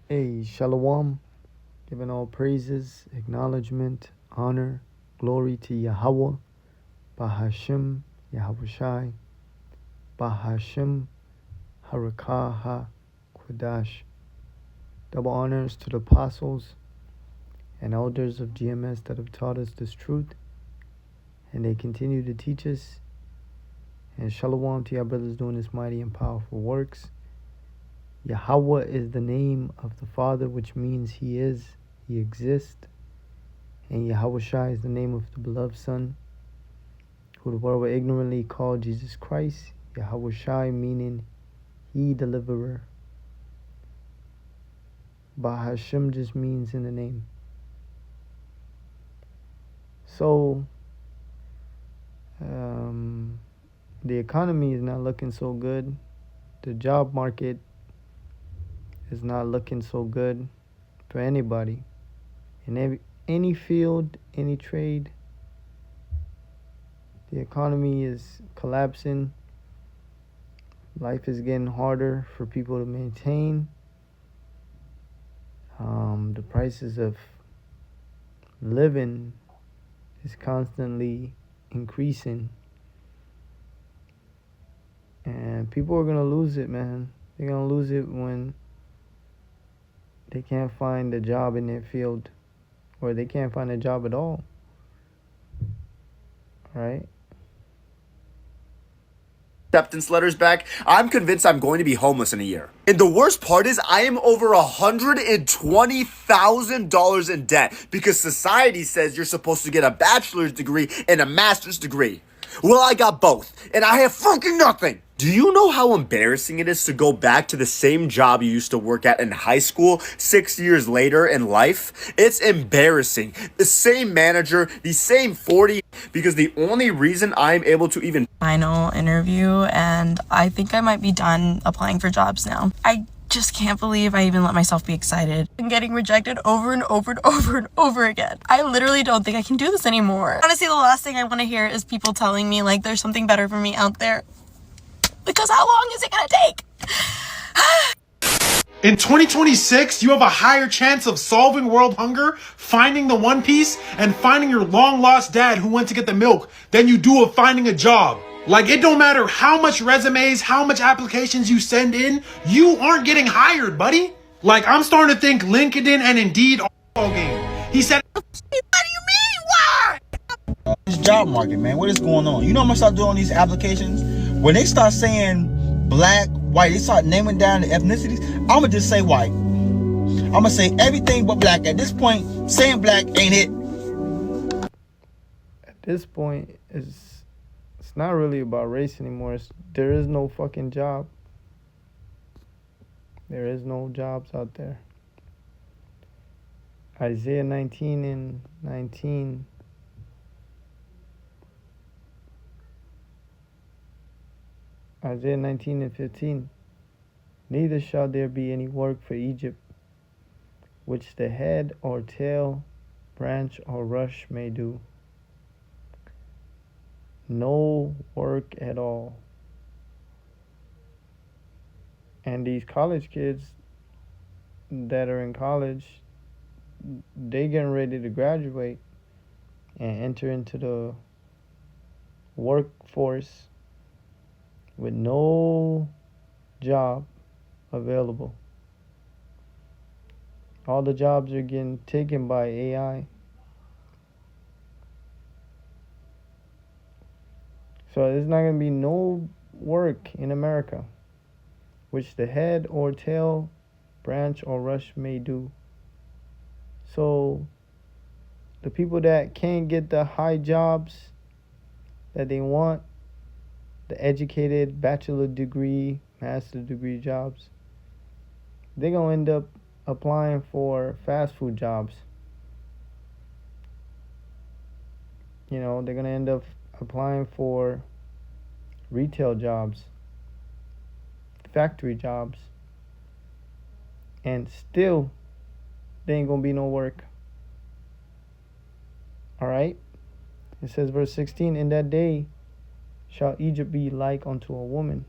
Hey, Shalom, giving all praises, acknowledgement, honor, glory to Yahweh, Bahashim, Yahushai, Bahashim, Harakah HaKodash. Double honors to the apostles and elders of GMS that have taught us this truth, and they continue to teach us. And Shalom to your brothers doing this mighty and powerful works. Yahweh is the name of the Father, which means He is, He exists. And Yahushai is the name of the beloved Son, who the world will ignorantly call Jesus Christ. Yahushai meaning He deliverer. Bahashim just means in the name. So, the economy is not looking so good. The job market is not looking so good for anybody. In any field, any trade, the economy is collapsing. Life is getting harder for people to maintain. The prices of living is constantly increasing. And people are going to lose it, man. They're going to lose it when they can't find a job in their field, or they can't find a job at all. Right? Acceptance letters back, I'm convinced I'm going to be homeless in a year. And the worst part is I am over $120,000 in debt because society says you're supposed to get a bachelor's degree and a master's degree. Well, I got both, and I have fucking nothing. Do you know how embarrassing it is to go back to the same job you used to work at in high school 6 years later in life? It's embarrassing. The same manager, the same 40, because the only reason I'm able to even final interview, and I think I might be done applying for jobs now. I just can't believe I even let myself be excited. I'm getting rejected over and over and over and over again. I literally don't think I can do this anymore. Honestly, the last thing I want to hear is people telling me like there's something better for me out there. Because how long is it gonna take? In 2026, you have a higher chance of solving world hunger, finding the One Piece, and finding your long-lost dad who went to get the milk than you do of finding a job. Like, it don't matter how much resumes, how much applications you send in, you aren't getting hired, buddy. Like, I'm starting to think LinkedIn and Indeed are all game. He said, What do you mean? Why? This job market, man, what is going on? You know I'm gonna start doing these applications? When they start saying black, white, they start naming down the ethnicities, I'm gonna just say white. I'm gonna say everything but black. At this point, saying black ain't it. At this point, it's not really about race anymore. There is no fucking job. There is no jobs out there. Isaiah 19 and 19. Isaiah 19 and 15. Neither shall there be any work for Egypt, which the head or tail, branch or rush may do. No work at all. And these college kids that are in college, they getting ready to graduate and enter into the workforce with no job available. All the jobs are getting taken by AI. So there's not going to be no work in America, which the head or tail, branch or rush may do. So the people that can't get the high jobs that they want, the educated bachelor degree, master degree jobs, they're going to end up applying for fast food jobs. You know, they're going to end up applying for retail jobs, factory jobs, and still there ain't going to be no work. All right? It says, verse 16, in that day shall Egypt be like unto a woman,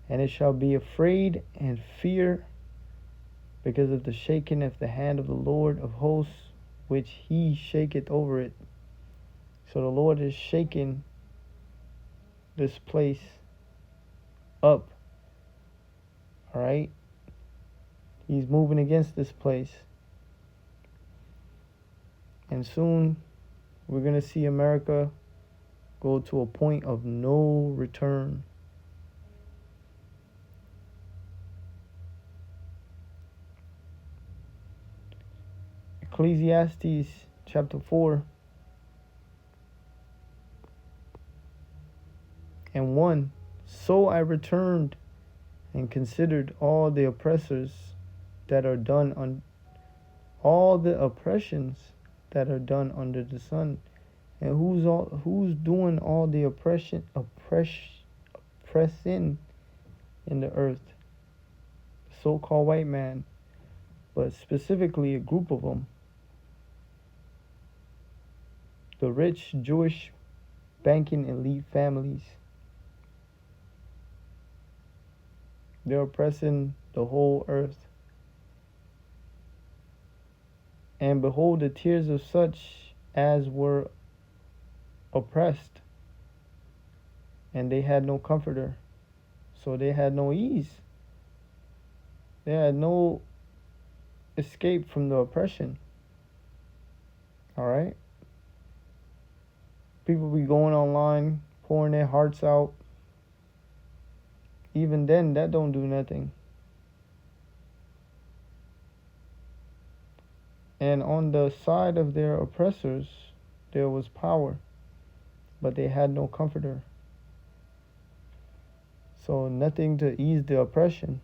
and it shall be afraid and fear because of the shaking of the hand of the Lord of hosts, which he shaketh over it. So the Lord is shaking this place up. All right? He's moving against this place. And soon we're going to see America go to a point of no return. Ecclesiastes chapter 4 and 1. So I returned and considered all the oppressors that are done on all the oppressions that are done under the sun, and who's doing all the oppressing in the earth. So-called white man, but specifically a group of them. The rich Jewish banking elite families. They're oppressing the whole earth. And behold, the tears of such as were oppressed, and they had no comforter. So they had no ease. They had no escape from the oppression. All right? People be going online, pouring their hearts out. Even then, that don't do nothing. And on the side of their oppressors, there was power, but they had no comforter. So nothing to ease the oppression.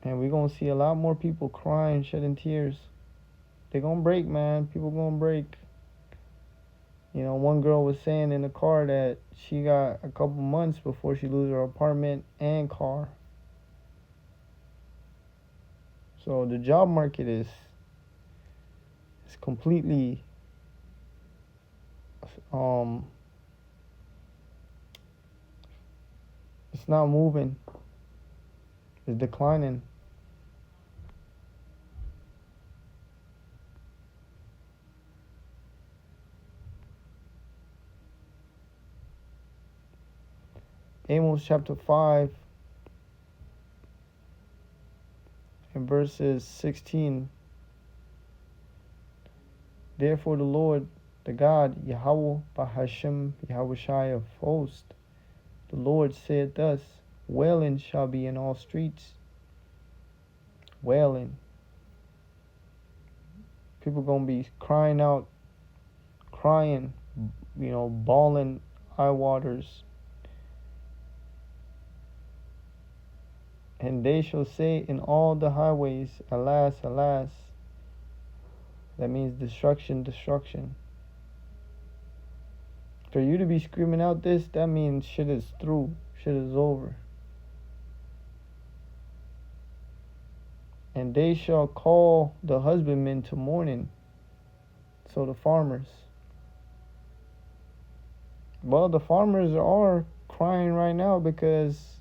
And we're going to see a lot more people crying, shedding tears. They're going to break, man. People going to break. You know, one girl was saying in the car that she got a couple months before she lose her apartment and car. So the job market is completely it's not moving. It's declining. Amos chapter 5 and verses 16. Therefore the Lord, the God, Yahweh Bahashem, Yahushai of hosts, the Lord said thus, wailing shall be in all streets. Wailing. People gonna be crying out, crying, bawling eye waters. And they shall say in all the highways, alas, alas. That means destruction, destruction. For you to be screaming out this, that means shit is through. Shit is over. And they shall call the husbandmen to mourning. So the farmers. Well, the farmers are crying right now because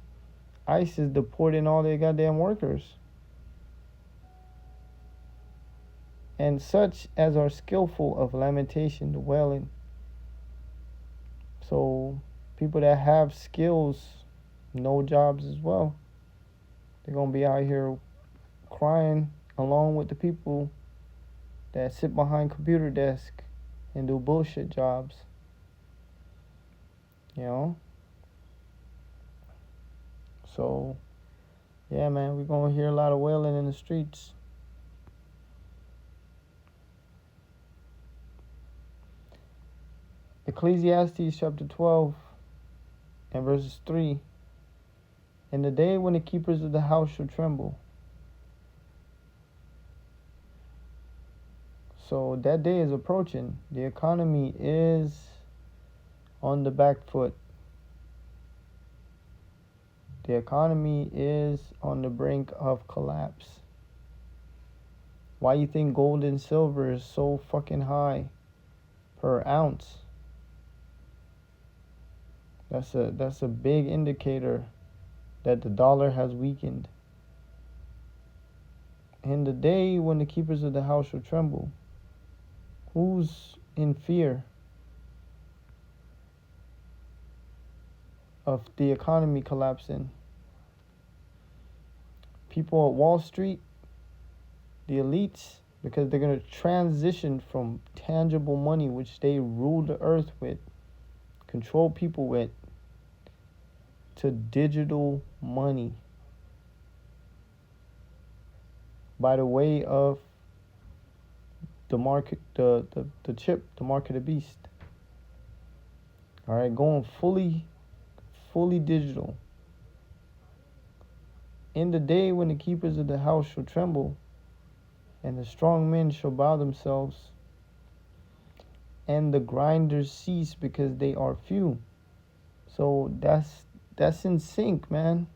ICE is deporting all their goddamn workers. And such as are skillful of lamentation, the wailing. So people that have skills, no jobs as well. They're going to be out here crying along with the people that sit behind computer desk and do bullshit jobs. So, yeah, man, we're going to hear a lot of wailing in the streets. Ecclesiastes chapter 12 and verses 3. In the day when the keepers of the house shall tremble. So that day is approaching. The economy is on the back foot. The economy is on the brink of collapse. Why you think gold and silver is so fucking high per ounce? That's a big indicator that the dollar has weakened. In the day when the keepers of the house shall tremble. Who's in fear of the economy collapsing? People at Wall Street, the elites, because they're going to transition from tangible money, which they rule the earth with, control people with, to digital money by the way of the market, the chip, the mark of the beast. All right, going fully digital. In the day when the keepers of the house shall tremble, and the strong men shall bow themselves, and the grinders cease because they are few. So that's in sync, man.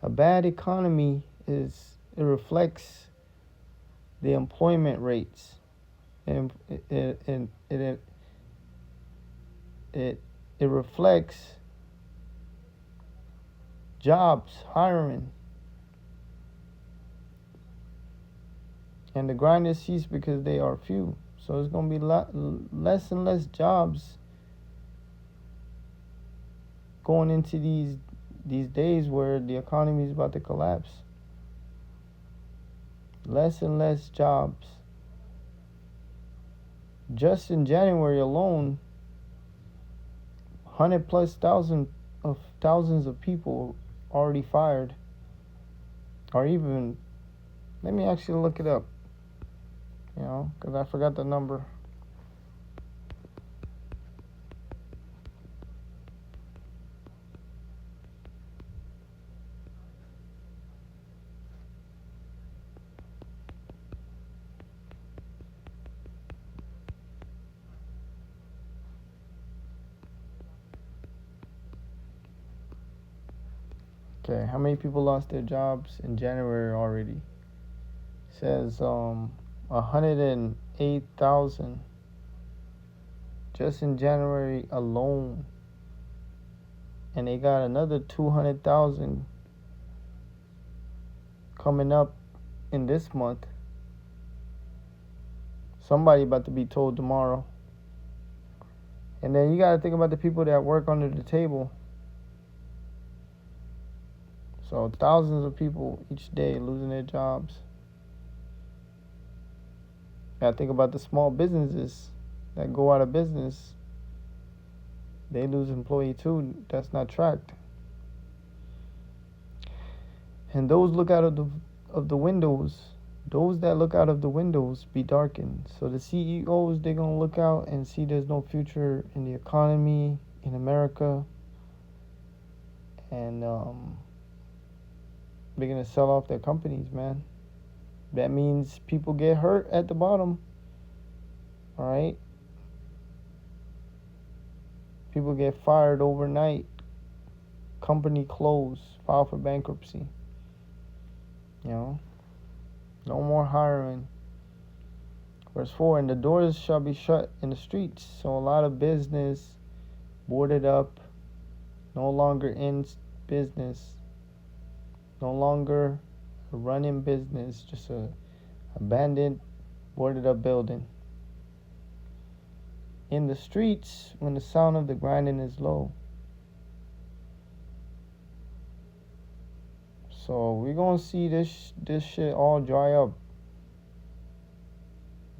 A bad economy it reflects the employment rates, and it reflects jobs, hiring. And the grinders cease because they are few. So it's going to be less and less jobs going into these days where the economy is about to collapse. Less and less jobs. Just in January alone, 100,000+ thousands of people already fired. Or even, let me actually look it up. Because I forgot the number. Okay, how many people lost their jobs in January already? It says 108,000 just in January alone. And they got another 200,000 coming up in this month. Somebody about to be told tomorrow. And then you got to think about the people that work under the table. So thousands of people each day losing their jobs. Gotta think about the small businesses that go out of business. They lose employee too. That's not tracked. And those look out of the windows. Those that look out of the windows be darkened. So the CEOs, they're gonna look out and see there's no future in the economy in America, and they're gonna sell off their companies, man. That means people get hurt at the bottom. All right? People get fired overnight. Company close. File for bankruptcy. No more hiring. Verse 4, and the doors shall be shut in the streets. So a lot of business boarded up. No longer in business. No longer a running business, just a abandoned, boarded up building. In the streets, when the sound of the grinding is low. So we're gonna see this shit all dry up.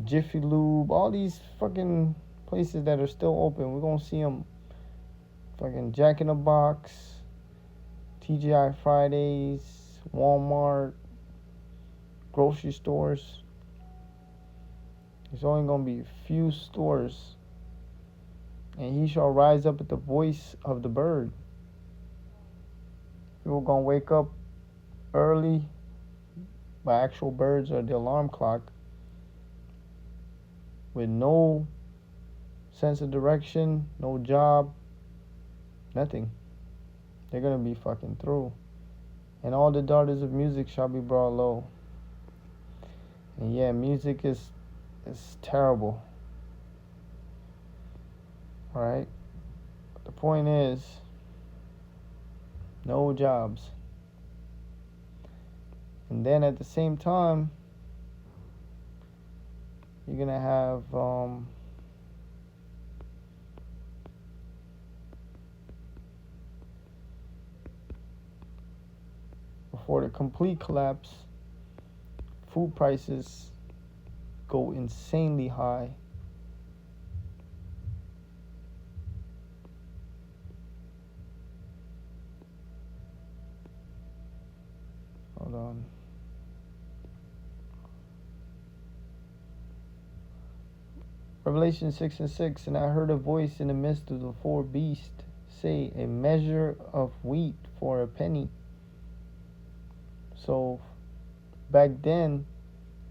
Jiffy Lube, all these fucking places that are still open, we're gonna see them. Fucking Jack in the Box, TGI Fridays, Walmart, grocery stores. There's only gonna be a few stores. And he shall rise up at the voice of the bird. People gonna wake up early by actual birds or the alarm clock with no sense of direction, no job, nothing. They're gonna be fucking through. And all the daughters of music shall be brought low. And yeah, music is terrible. Alright? But the point is, no jobs. And then at the same time, you're gonna have before the complete collapse, food prices go insanely high. Hold on. Revelation 6:6, and I heard a voice in the midst of the four beasts say, a measure of wheat for a penny. So back then,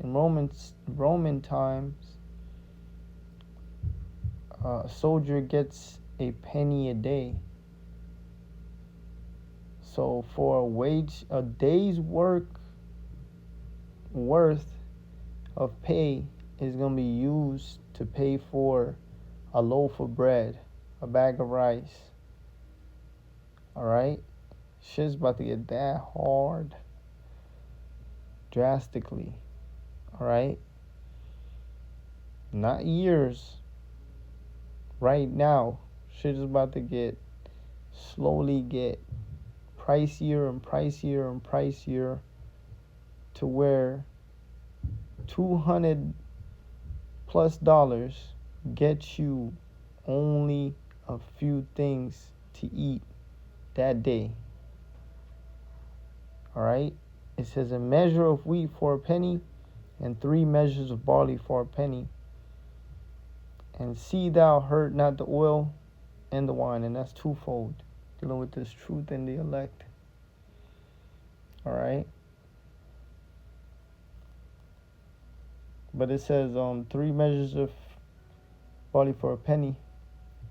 in Roman times, a soldier gets a penny a day. So for a day's worth of pay is going to be used to pay for a loaf of bread, a bag of rice. All right? Shit's about to get that hard. Drastically. All right? Not years. Right now, shit is about to slowly get pricier and pricier and pricier to where $200+ gets you only a few things to eat that day. All right? It says a measure of wheat for a penny and 3 measures of barley for a penny. And see thou hurt not the oil and the wine. And that's twofold. Dealing with this truth and the elect. All right? But it says 3 measures of barley for a penny.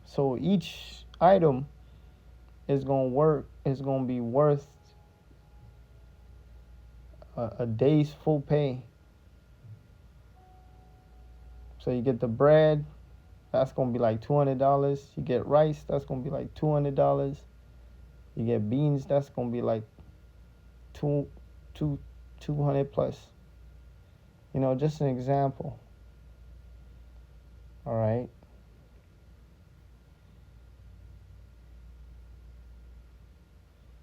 So each item is going to be worth a day's full pay. So you get the bread, that's going to be like $200. You get rice, that's going to be like $200. You get beans, that's going to be like 200 plus. You know, just an example. All right.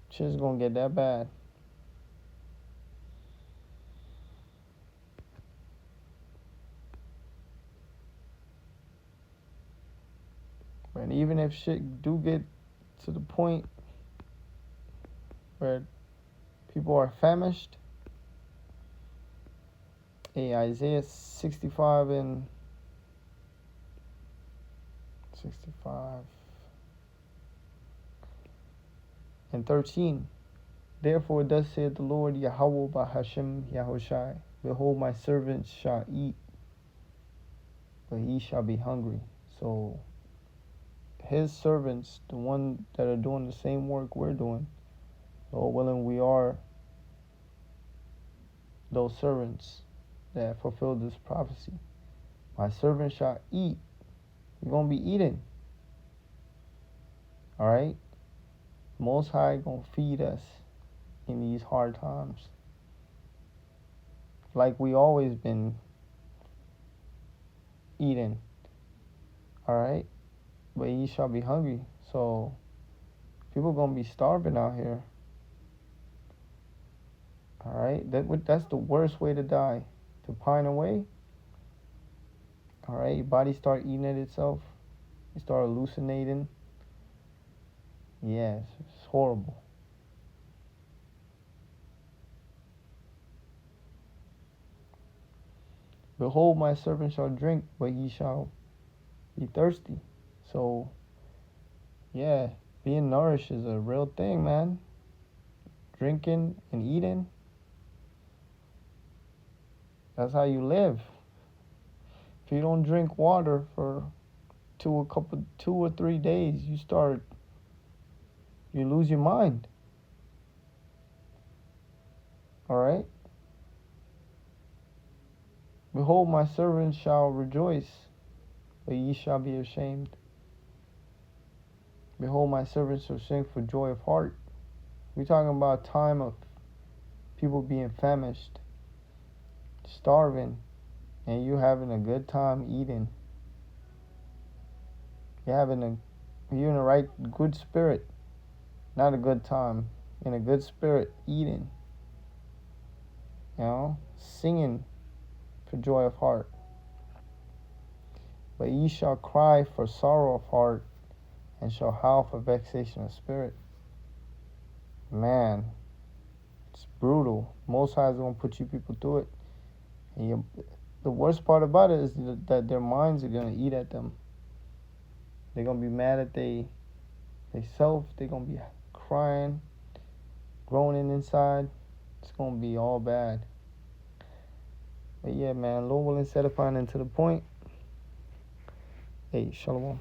Shit's going to get that bad. And even if shit do get to the point where people are famished, Isaiah 65 and 13. Therefore thus saith the Lord Yahweh Bahashem Yahushai, behold, my servants shall eat, but ye shall be hungry. So his servants, the one that are doing the same work we're doing, Lord willing, we are those servants that fulfill this prophecy. My servants shall eat. We're going to be eating. All right? Most High going to feed us in these hard times. Like we always been eating. All right? But ye shall be hungry. So people going to be starving out here. All right? That's the worst way to die. To pine away. All right? Your body start eating at itself. You start hallucinating. Yes, it's horrible. Behold, my servant shall drink, but ye shall be thirsty. So, yeah, being nourished is a real thing, man. Drinking and eating, that's how you live. If you don't drink water for 2 or 3 days, you lose your mind. All right? Behold, my servant shall rejoice, but ye shall be ashamed. Behold, my servants shall sing for joy of heart. We're talking about a time of people being famished, starving, and you having a good time eating. You're in a right good spirit. Not a good time. In a good spirit eating. You know? Singing for joy of heart. But ye shall cry for sorrow of heart, and shall howl for vexation of spirit. Man, it's brutal. Most High is going to put you people through it. And the worst part about it is that their minds are going to eat at them. They're going to be mad at they self. They're going to be crying, groaning inside. It's going to be all bad. But yeah, man, Lord willing, set upon and to the point. Hey, Shalom.